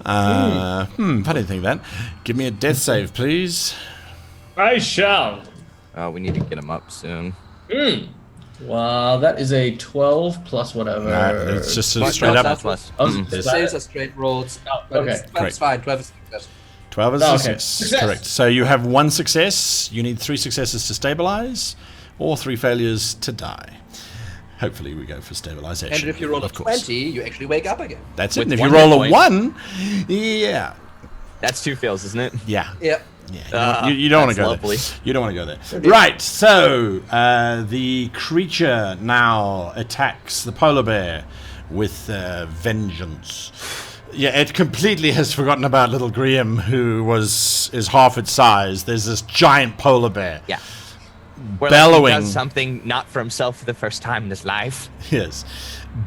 Funny thing that. Give me a death save, please. I shall. Oh, we need to get him up soon. Well, that is a 12 plus whatever. It's just a straight up. Plus. The saves are straight rolls. But Okay. it's fine. 12 is success. 12 is Okay. success. Correct. So you have 1 success. You need 3 successes to stabilize, or 3 failures to die. Hopefully we go for stabilization. And if you roll a of course. 20, you actually wake up again. That's it. With And if you 1 roll hit a point. 1, yeah. That's 2 fails, isn't it? Yeah. Yep. Yeah, you don't want to go lovely. there. You don't want to go there. Right, so the creature now attacks the polar bear with vengeance. Yeah, it completely has forgotten about little Graham, who is half its size. There's this giant polar bear. Yeah. Where Bellowing. He does something not for himself for the first time in his life. Yes.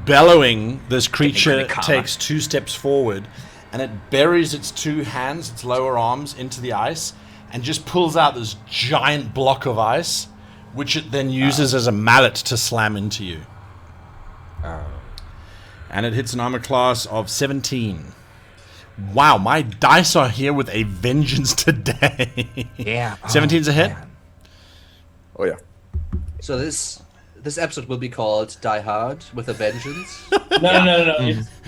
Bellowing, this creature Getting karma. takes 2 steps forward, and it buries its 2 hands, its lower arms, into the ice, and just pulls out this giant block of ice, which it then uses as a mallet to slam into you. And it hits an armor class of 17. Wow, my dice are here with a vengeance today. Yeah. 17's a hit? man. Oh yeah. So this episode will be called Die Hard with a Vengeance. No.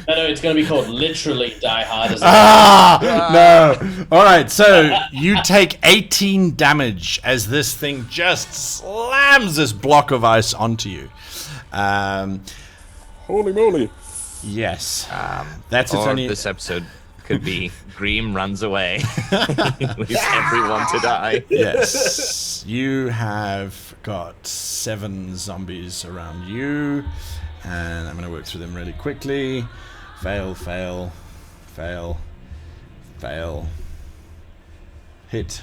It's going to be called literally Die Hard. No. All right, so you take 18 damage as this thing just slams this block of ice onto you. Holy moly. Yes. That's its Or only... this episode could be Greem runs away. Leaves everyone to die. Yes. You have got 7 zombies around you. And I'm going to work through them really quickly. Fail, fail, fail, fail. Hit.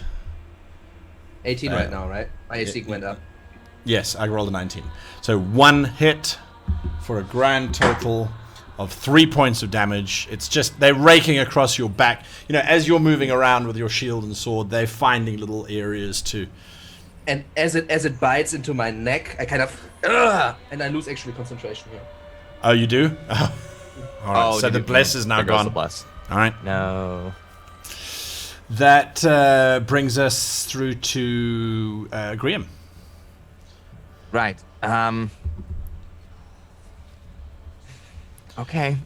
18 right now, right? My AC went up. Yes, I rolled a 19. So 1 hit for a grand total of 3 points of damage. It's just, they're raking across your back. You know, as you're moving around with your shield and sword, they're finding little areas to... And as it bites into my neck, I kind of... and I lose actually concentration here. Oh, you do? Oh. All right, so the bless is now There goes gone. the bless. All right. No. That brings us through to Graham. Right. Okay.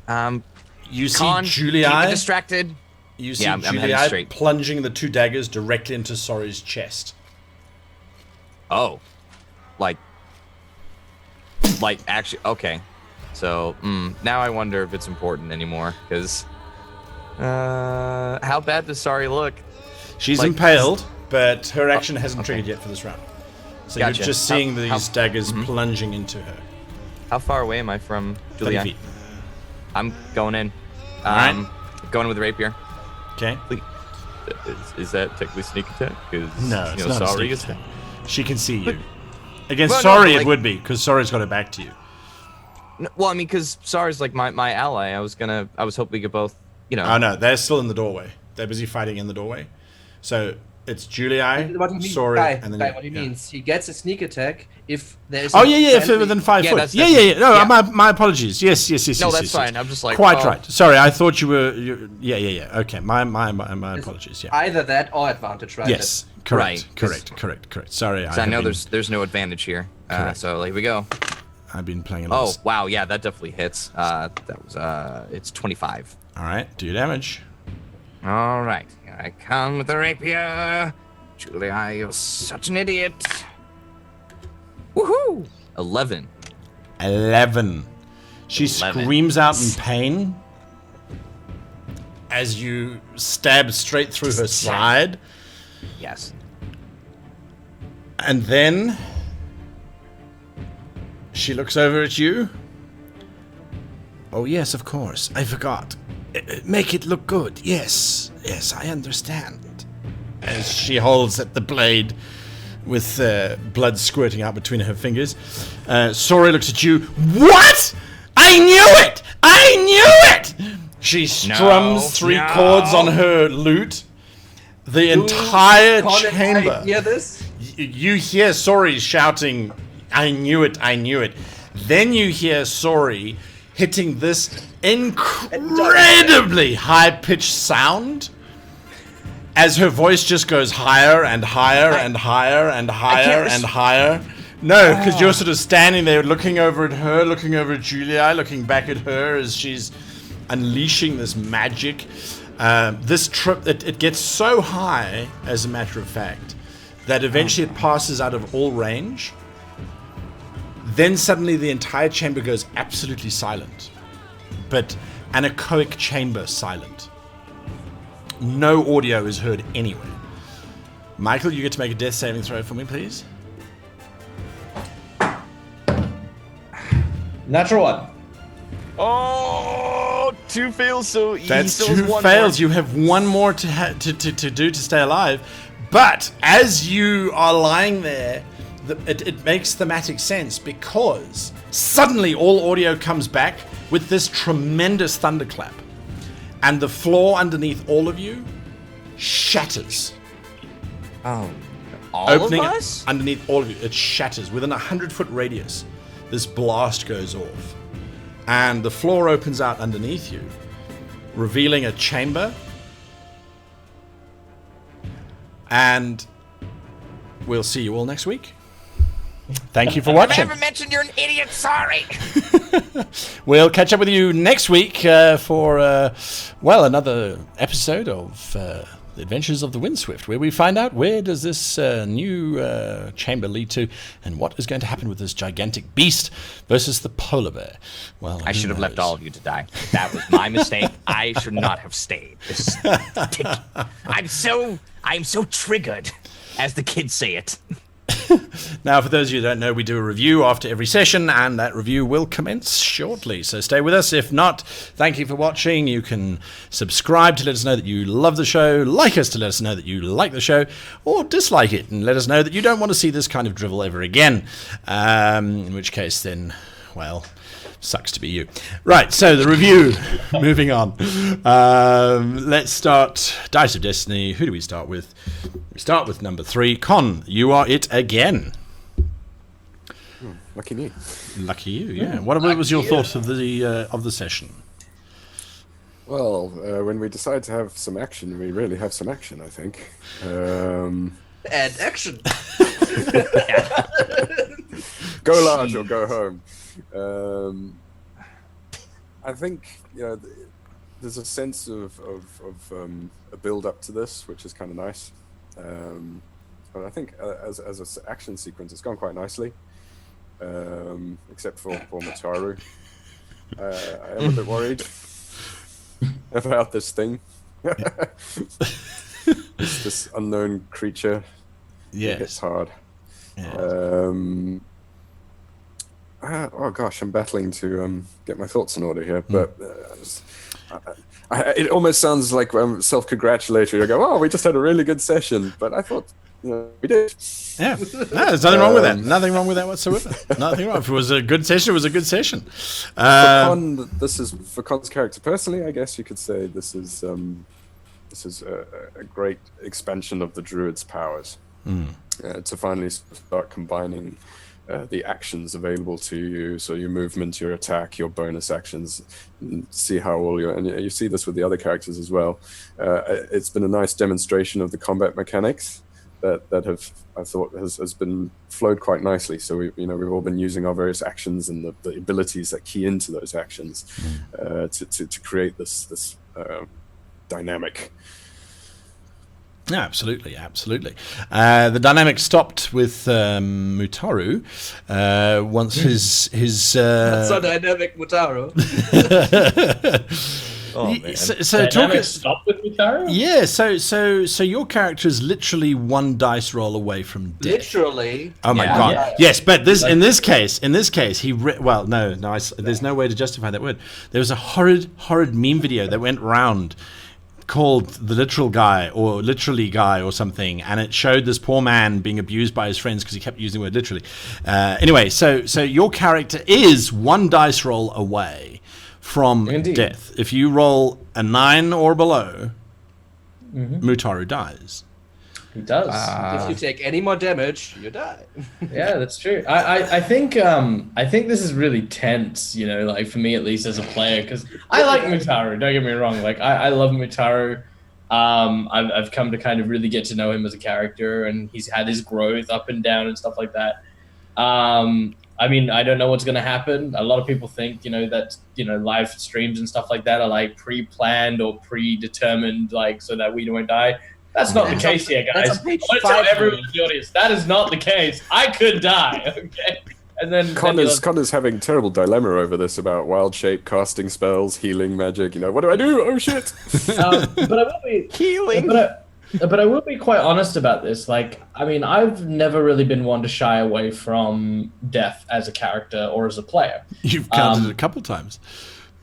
You see Con, keep me Julii. distracted. You see I'm heading Julii straight. plunging the 2 daggers directly into Sori's chest. Oh. Like actually, okay. So, now I wonder if it's important anymore, because how bad does Sari look? She's Like- impaled, but her action hasn't triggered yet for this round. So Gotcha. you're just seeing these daggers Mm-hmm. plunging into her. How far away am I from 30 Julia? feet. I'm going in. Alright. Going with the rapier. Okay? Is that technically sneak attack? Because No, it's not a Sari sneak is attack. She can see you. Against Well, no, Sori, but it like- would be, because Sori's got her back to you. Well, I mean, because Sari's like my ally. I was hoping we could both, Oh no, they're still in the doorway. They're busy fighting in the doorway. So it's Julii, What do you mean? Sori, Guy, and then what he means, he gets a sneak attack if there's... Oh yeah, if within 5 Yeah, foot. that's Yeah. definitely- No, yeah. my apologies. Yes. No, yes, that's yes, fine. yes. I'm just like Quite oh. right. Sorry, I thought you were. Yeah. Okay, my apologies. Yeah. Either that or advantage, right? Yes. Correct. Right, Correct. Sorry, I know there's no advantage here. So here we go. I've been playing a lot. Oh of wow, yeah, that definitely hits. That was it's 25. All right, do your damage. All right, here I come with the rapier. Julia, you're such an idiot. Woohoo! 11. 11. She 11. screams out in pain as you stab straight through her side, Yes. and then she looks over at you. Oh yes, of course. I forgot. Make it look good. Yes, I understand. As she holds at the blade with blood squirting out between her fingers. Sori looks at you. What? I knew it! She strums 3 chords on her lute. The entire chamber. Hear this? You hear Sori shouting, I knew it. Then you hear Sori hitting this incredibly high-pitched sound as her voice just goes higher and higher and higher and higher and higher. No, because you're sort of standing there looking over at her, looking over at Julia, looking back at her as she's unleashing this magic. This trip, it gets so high, as a matter of fact, that eventually it passes out of all range. Then suddenly the entire chamber goes absolutely silent. But anechoic chamber silent. No audio is heard anywhere. Michael, you get to make a death saving throw for me, please. Natural 1. Oh, 2 fails, so he That's still has 2 one fails. more. You have 1 more to do to stay alive. But as you are lying there, it makes thematic sense because suddenly all audio comes back with this tremendous thunderclap. And the floor underneath all of you shatters. Oh, all Opening of us? underneath all of you. It shatters within a 100-foot radius. This blast goes off. And the floor opens out underneath you, revealing a chamber. And we'll see you all next week. Thank you for I watching. haven't mentioned you're an idiot. Sorry. We'll catch up with you next week for, another episode of The Adventures of the Windswift, where we find out where does this new chamber lead to and what is going to happen with this gigantic beast versus the polar bear. Well, I who should have left knows? all of you to die. That was my mistake. I should not have stayed. This is I'm so triggered, as the kids say it. Now, for those of you who don't know, we do a review after every session, and that review will commence shortly. So stay with us. If not, thank you for watching. You can subscribe to let us know that you love the show, like us to let us know that you like the show, or dislike it and let us know that you don't want to see this kind of drivel ever again. In which case, then, well, sucks to be you. Right, so the review. Moving on. Let's start. Dice of Destiny. Who do we start with? We start with number 3. Con, you are it again. Lucky me. Lucky you, yeah. What was your thought of the session? Well, when we decide to have some action, we really have some action, I think. And action. Go large or go home. I think there's a sense of a build up to this, which is kind of nice. But I think as an action sequence, it's gone quite nicely, except for Mutaru. I am a bit worried about this thing. this unknown creature. Yes. It's hard. Yeah. Oh gosh, I'm battling to get my thoughts in order here, but it almost sounds like I'm self-congratulatory. I go, "Oh, we just had a really good session," but I thought, we did. Yeah, no, there's nothing wrong with that. Nothing wrong with that whatsoever. Nothing wrong. If it was a good session, it was a good session. This is for Con's character personally. I guess you could say this is a great expansion of the druid's powers to finally start combining the actions available to you. So your movement, your attack, your bonus actions. See how all your, and you see this with the other characters as well. It's been a nice demonstration of the combat mechanics that have, I thought, has been flowed quite nicely. So we've all been using our various actions and the abilities that key into those actions to create this dynamic. Yeah, absolutely. The dynamic stopped with Mutaru once his That's so dynamic, Mutaru. Oh, man. So Stop with Mutaru? Yeah, so your character is literally one dice roll away from death. Literally. Oh my Yeah. god! Yeah. Yes, but in this case, there's no way to justify that word. There was a horrid meme video that went round called The Literal Guy or Literally Guy or something, and it showed this poor man being abused by his friends because he kept using the word literally. Anyway, so your character is one dice roll away from Indeed. death. If you roll a 9 or below, Mutaru dies. He does. If you take any more damage, you die. Yeah, that's true. I think this is really tense, like for me at least as a player, because I like Mutaru. Don't get me wrong. Like I love Mutaru. I've come to kind of really get to know him as a character, and he's had his growth up and down and stuff like that. I mean, I don't know what's going to happen. A lot of people think, that, live streams and stuff like that are like pre-planned or predetermined, like so that we don't die. That's not the case here, guys. I want to tell everyone in the audience, that is not the case. I could die, okay? And then Connor's having terrible dilemma over this about wild shape, casting spells, healing magic. What do I do? Oh shit! But I will be Healing. But I will be quite honest about this. Like, I mean, I've never really been one to shy away from death as a character or as a player. You've counted it a couple times.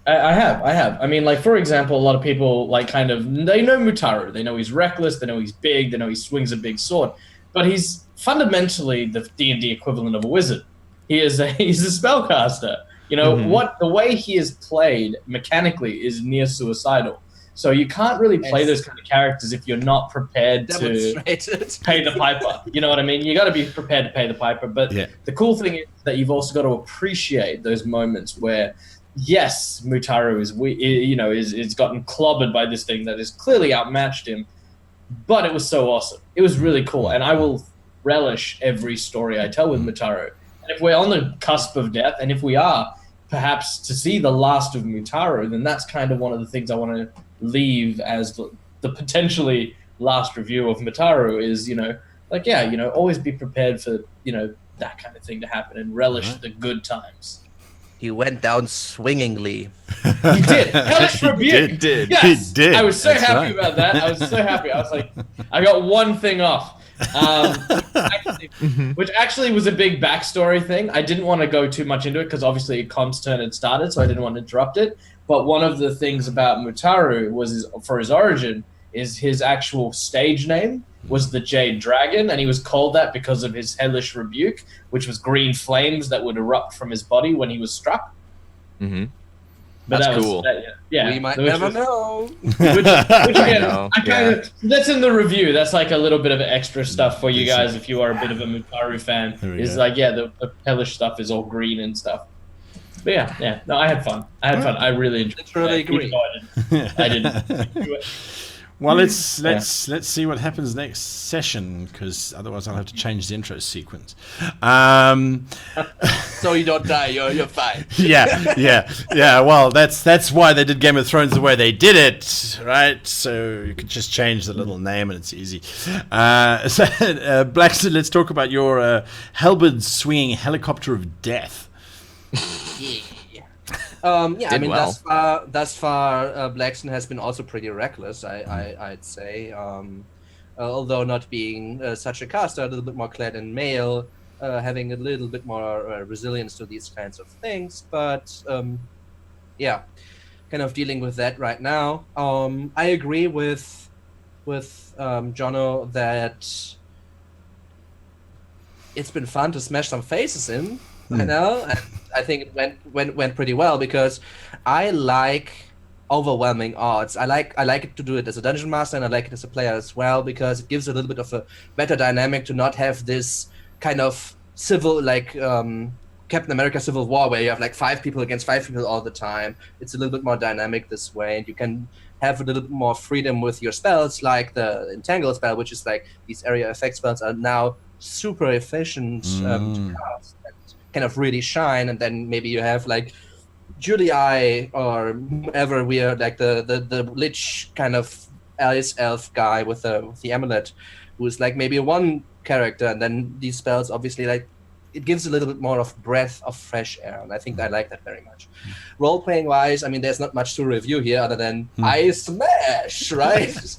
I have. I mean, like, for example, a lot of people, like, they know Mutaru. They know he's reckless. They know he's big. They know he swings a big sword. But he's fundamentally the D&D equivalent of a wizard. He's a spellcaster. The way he is played mechanically is near suicidal. So you can't really play those kind of characters if you're not prepared to pay the piper. You know what I mean? You got to be prepared to pay the piper. But the cool thing is that you've also got to appreciate those moments where, yes, Mutaru is gotten clobbered by this thing that has clearly outmatched him, but it was so awesome. It was really cool, and I will relish every story I tell with Mutaru. And if we're on the cusp of death, and if we are perhaps to see the last of Mutaru, then that's kind of one of the things I want to leave as the potentially last review of Mutaru is, always be prepared for, that kind of thing to happen and relish the good times. He went down swingingly. He did. Hellish rebuke. He did. Yes. He did. I was so That's happy right. about that. I was so happy. I was like, I got one thing off. Which actually was a big backstory thing. I didn't want to go too much into it because obviously Com's turn had started, so I didn't want to interrupt it. But one of the things about Mutaru was for his origin is his actual stage name was the Jade Dragon, and he was called that because of his hellish rebuke, which was green flames that would erupt from his body when he was struck. Mm-hmm. But That's that was, cool. We might never know. Which again, know, I kind of that's in the review. That's like a little bit of extra stuff for you guys if you are a bit of a Mutaru fan. Is like the hellish stuff is all green and stuff. But yeah. No, I had fun. I really enjoyed it. Literally green. I didn't. Well, let's see what happens next session, because otherwise I'll have to change the intro sequence. So you don't die. You're fine. Yeah. Well, that's why they did Game of Thrones the way they did it, right? So you could just change the little name and it's easy. Blackstone, let's talk about your halberd swinging helicopter of death. I mean, well. thus far, Blackstone has been also pretty reckless, I'd say. Although not being such a caster, a little bit more clad in mail, having a little bit more resilience to these kinds of things. But kind of dealing with that right now. I agree with Jono that it's been fun to smash some faces in. I know, and I think it went pretty well because I like overwhelming odds. I like it to do it as a dungeon master, and I like it as a player as well because it gives a little bit of a better dynamic to not have this kind of civil Captain America Civil War where you have like 5 people against 5 people all the time. It's a little bit more dynamic this way, and you can have a little bit more freedom with your spells, like the Entangle spell, which is like these area effect spells are now super efficient to cast. Kind of really shine, and then maybe you have like Julii or whoever we are, like the lich kind of ice elf guy with the amulet, who is like maybe one character, and then these spells obviously like it gives a little bit more of breath of fresh air, and I think I like that very much. Role playing wise, I mean, there's not much to review here other than I smash, right?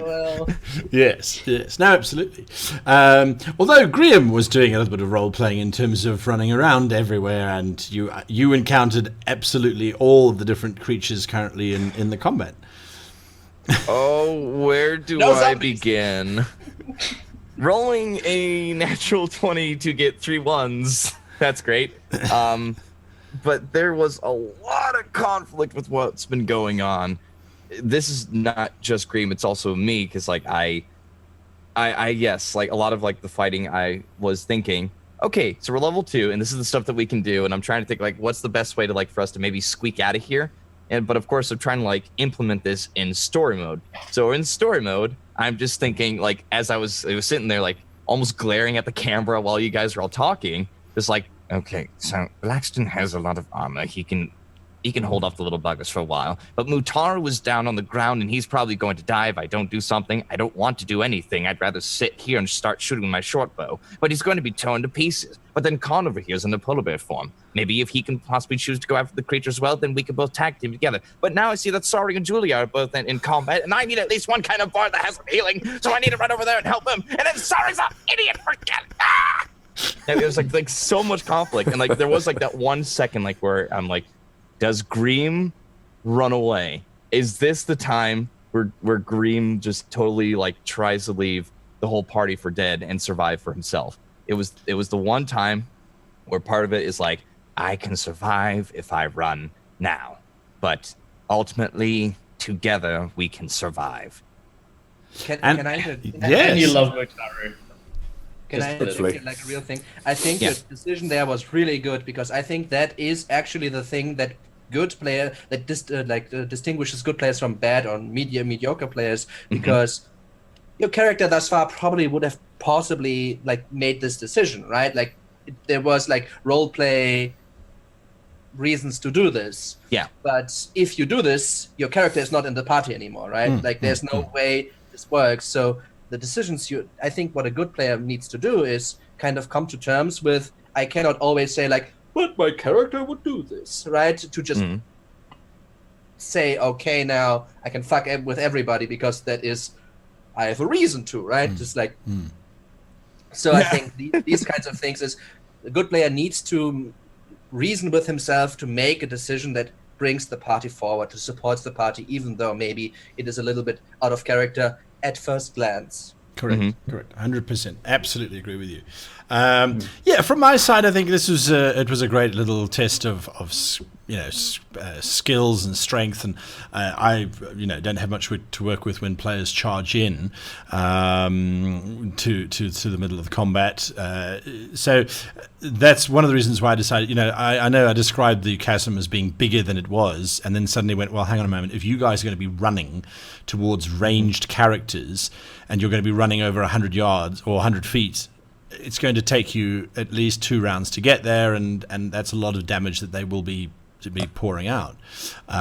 Well. Yes, no, absolutely. Although Graham was doing a little bit of role playing in terms of running around everywhere, and you encountered absolutely all of the different creatures currently in the combat. Oh, where do I begin? Rolling a natural 20 to get 3 ones. That's great. But there was a lot of conflict with what's been going on. This is not just Greem, it's also me, because like I yes, like a lot of like the fighting, I was thinking, okay, so we're level 2 and this is the stuff that we can do, and I'm trying to think like what's the best way to like for us to maybe squeak out of here. But of course I'm trying to like implement this in story mode. So in story mode, I'm just thinking like as I was sitting there like almost glaring at the camera while you guys were all talking, just like, okay, so Blackstone has a lot of armor. He can hold off the little buggers for a while. But Mutaru was down on the ground, and he's probably going to die if I don't do something. I don't want to do anything. I'd rather sit here and start shooting with my short bow. But he's going to be torn to pieces. But then Khan over here is in the polar bear form. Maybe if he can possibly choose to go after the creature as well, then we can both tag team together. But now I see that Sari and Julia are both in combat, and I need at least one kind of bard that has some healing, so I need to run over there and help him. And then Sari's an idiot for and there was like so much conflict, and like there was like that 1 second like where I'm like, does Greem run away? Is this the time where Greem just totally like tries to leave the whole party for dead and survive for himself? It was the one time where part of it is like, I can survive if I run now, but ultimately together we can survive. Can I? Yes. And you love Mutaru. Can I briefly. get like a real thing? I think your decision there was really good because I think that is actually the thing that good player that distinguishes good players from bad or mediocre players, because your character thus far probably would have possibly like made this decision, right? Like there was like role play reasons to do this. Yeah. But if you do this, your character is not in the party anymore, right? Like there's no way this works. So the decisions I think what a good player needs to do is kind of come to terms with, I cannot always say like, but my character would do this, right? To just say, okay, now I can fuck with everybody because that is I have a reason to, right? Just like. So I think these kinds of things is a good player needs to reason with himself to make a decision that brings the party forward, to supports the party, even though maybe it is a little bit out of character at first glance. Correct, correct, 100%. Absolutely agree with you. Yeah, from my side, I think this was it was a great little test of skills and strength, and I don't have much to work with when players charge in to the middle of the combat. So that's one of the reasons why I decided. I know I described the chasm as being bigger than it was, and then suddenly went, well, hang on a moment. If you guys are going to be running towards ranged characters, and you're going to be running over 100 yards or 100 feet. It's going to take you at least 2 rounds to get there, and that's a lot of damage that they will be pouring out. So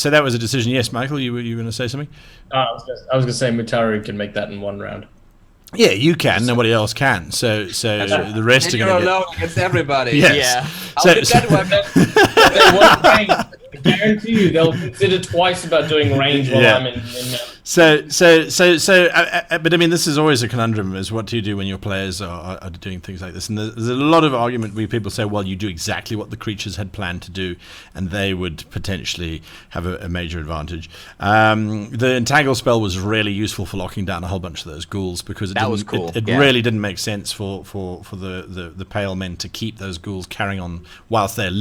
that was a decision. Yes, Michael, you were going to say something? I was going to say Mutaru can make that in 1 round. Yeah, you can. Nobody else can. So the rest are going to alone against everybody. Yes. Yeah. They won't range. I guarantee you, they'll consider twice about doing range while I'm in. But I mean, this is always a conundrum: is what do you do when your players are doing things like this? And there's a lot of argument where people say, well, you do exactly what the creatures had planned to do, and they would potentially have a major advantage. The Entangle spell was really useful for locking down a whole bunch of those ghouls, because it really didn't make sense for the pale men to keep those ghouls carrying on whilst they're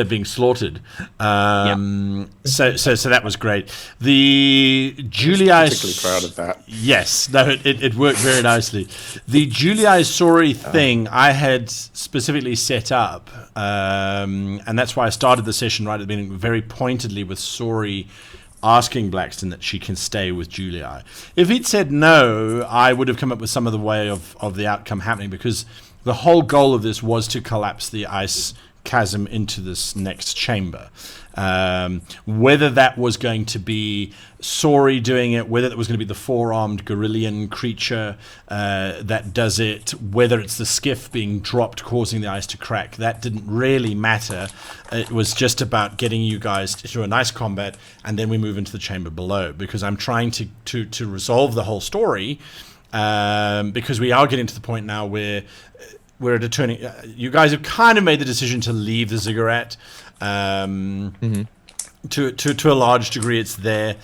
being slaughtered. So that was great. The Julii... particularly proud of that. Yes, no, it worked very nicely. The Julii Sori thing I had specifically set up, and that's why I started the session right at the beginning, very pointedly with Sori asking Blackston that she can stay with Julii. If he'd said no, I would have come up with some other way of the outcome happening, because the whole goal of this was to collapse the ice chasm into this next chamber. Whether that was going to be Sori doing it, whether that was going to be the 4-armed Gorillian creature that does it, whether it's the skiff being dropped causing the ice to crack, that didn't really matter. It was just about getting you guys through a nice combat, and then we move into the chamber below, because I'm trying to resolve the whole story, because we are getting to the point now where we're at a turning. You guys have kind of made the decision to leave the ziggurat. To a large degree, it's there.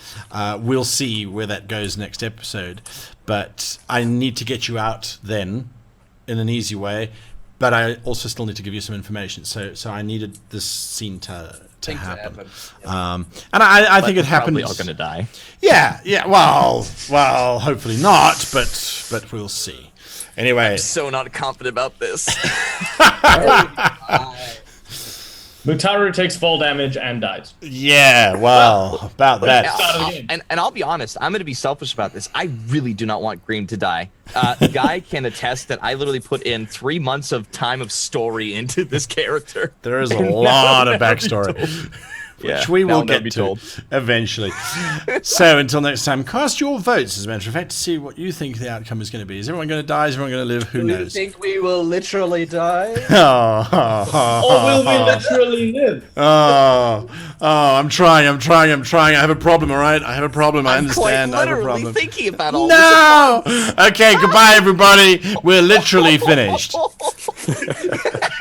We'll see where that goes next episode. But I need to get you out then in an easy way. But I also still need to give you some information. So I needed this scene to happen. And I think it happened. Probably all going to die. Yeah. Well, hopefully not. But we'll see. Anyway, I'm so not confident about this. Mutaru takes fall damage and dies. Yeah, well, about that. And I'll be honest, I'm going to be selfish about this. I really do not want Greem to die. The guy can attest that I literally put in 3 months of time of story into this character. There is a lot of backstory. Which we will get to eventually. So until next time, cast your votes, as a matter of fact, to see what you think the outcome is going to be. Is everyone going to die? Is everyone going to live? Who knows? Do you think we will literally die? Or will we literally live? I'm trying. I have a problem, all right? I have a problem. I understand. Quite I have a literally problem. thinking about all No! Okay, goodbye, everybody. We're literally finished. this.